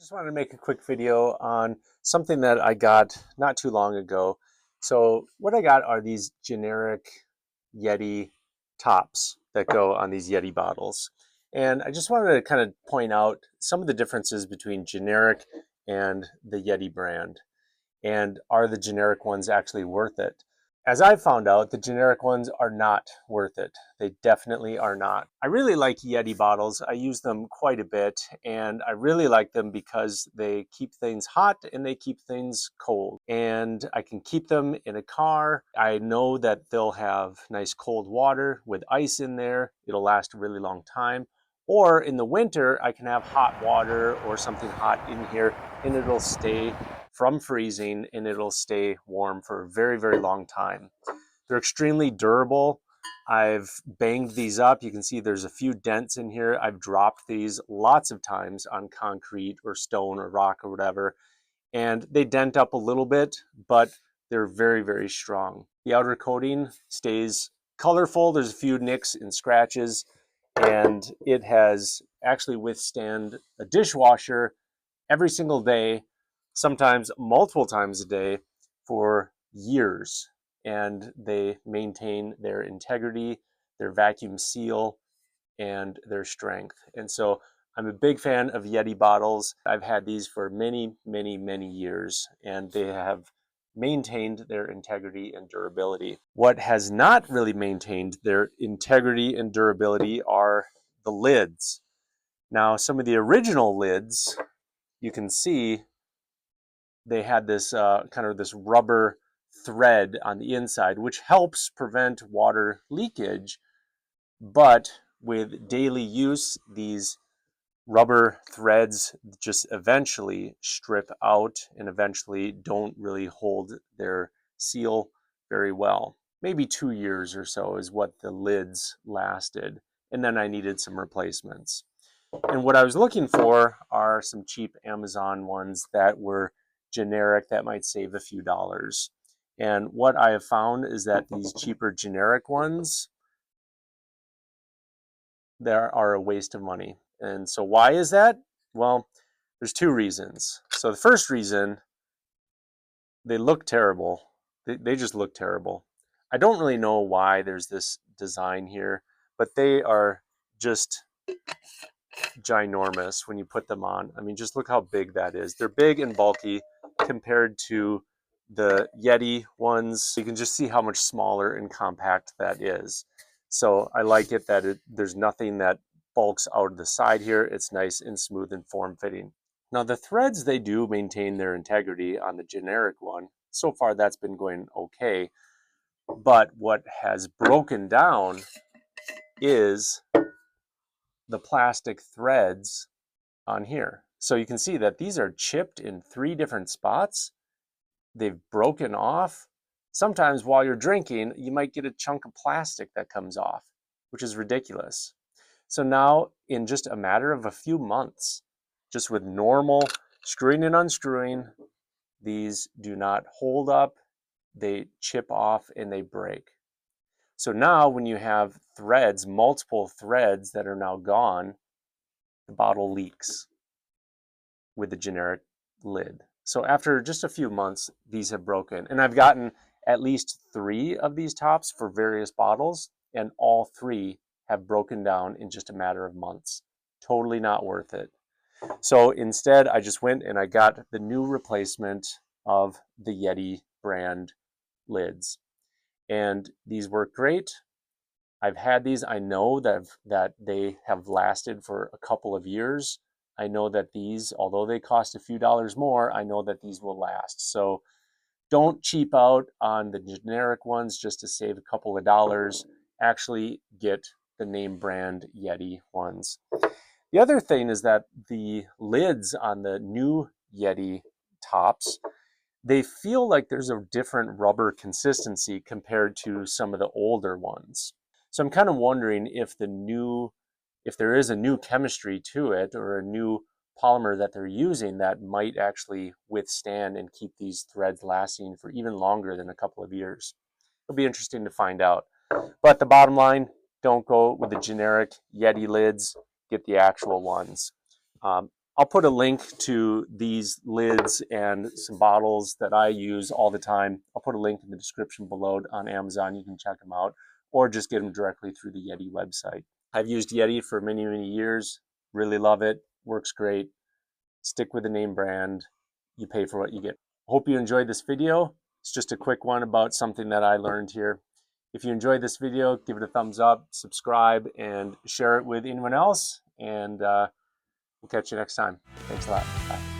Just wanted to make a quick video on something that I got not too long ago. So what I got are these generic Yeti tops that go on these Yeti bottles. And I just wanted to kind of point out some of the differences between generic and the Yeti brand. And are the generic ones actually worth it? As I've found out, the generic ones are not worth it. They definitely are not. I really like Yeti bottles. I use them quite a bit, and I really like them because they keep things hot and they keep things cold. And I can keep them in a car. I know that they'll have nice cold water with ice in there. It'll last a really long time. Or in the winter, I can have hot water or something hot in here and it'll stay from freezing and it'll stay warm for a very, very long time. They're extremely durable. I've banged these up. You can see there's a few dents in here. I've dropped these lots of times on concrete or stone or rock or whatever, and they dent up a little bit, but they're very, very strong. The outer coating stays colorful. There's a few nicks and scratches, and it has actually withstand a dishwasher every single day, sometimes multiple times a day for years. And they maintain their integrity, their vacuum seal, and their strength. And so I'm a big fan of Yeti bottles. I've had these for many, many, many years, and they have maintained their integrity and durability. What has not really maintained their integrity and durability are the lids. Now, some of the original lids, you can see they had this kind of this rubber thread on the inside, which helps prevent water leakage. But with daily use, these rubber threads just eventually strip out and eventually don't really hold their seal very well. Maybe 2 years or so is what the lids lasted. And then I needed some replacements. And what I was looking for are some cheap Amazon ones that were generic that might save a few dollars. And what I have found is that these cheaper generic ones, there are a waste of money. And so why is that? Well, there's two reasons. So the first reason, they look terrible. They just look terrible. I don't really know why there's this design here, but they are just ginormous when you put them on. I mean, just look how big that is. They're big and bulky compared to the Yeti ones. You can just see how much smaller and compact that is. So I like it that there's nothing that bulks out of the side here. It's nice and smooth and form-fitting. Now the threads, they do maintain their integrity on the generic one. So far that's been going okay. But what has broken down is the plastic threads on here. So you can see that these are chipped in 3 different spots. They've broken off. Sometimes while you're drinking, you might get a chunk of plastic that comes off, which is ridiculous. So now in just a matter of a few months, just with normal screwing and unscrewing, these do not hold up, they chip off and they break. So now when you have threads, multiple threads that are now gone, the bottle leaks with the generic lid. So after just a few months, these have broken. And I've gotten at least 3 of these tops for various bottles, and all 3 have broken down in just a matter of months. Totally not worth it. So instead, I just went and I got the new replacement of the Yeti brand lids. And these work great. I've had these. I know that they have lasted for a couple of years. I know that these, although they cost a few dollars more, I know that these will last. So don't cheap out on the generic ones just to save a couple of dollars. Actually get the name brand Yeti ones. The other thing is that the lids on the new Yeti tops, they feel like there's a different rubber consistency compared to some of the older ones. So I'm kind of wondering if there is a new chemistry to it or a new polymer that they're using that might actually withstand and keep these threads lasting for even longer than a couple of years. It'll be interesting to find out. But the bottom line, don't go with the generic Yeti lids, get the actual ones. I'll put a link to these lids and some bottles that I use all the time. I'll put a link in the description below on Amazon. You can check them out, or just get them directly through the Yeti website. I've used Yeti for many, many years. Really love it. Works great. Stick with the name brand. You pay for what you get. Hope you enjoyed this video. It's just a quick one about something that I learned here. If you enjoyed this video, give it a thumbs up, subscribe, and share it with anyone else. And we'll catch you next time. Thanks a lot. Bye.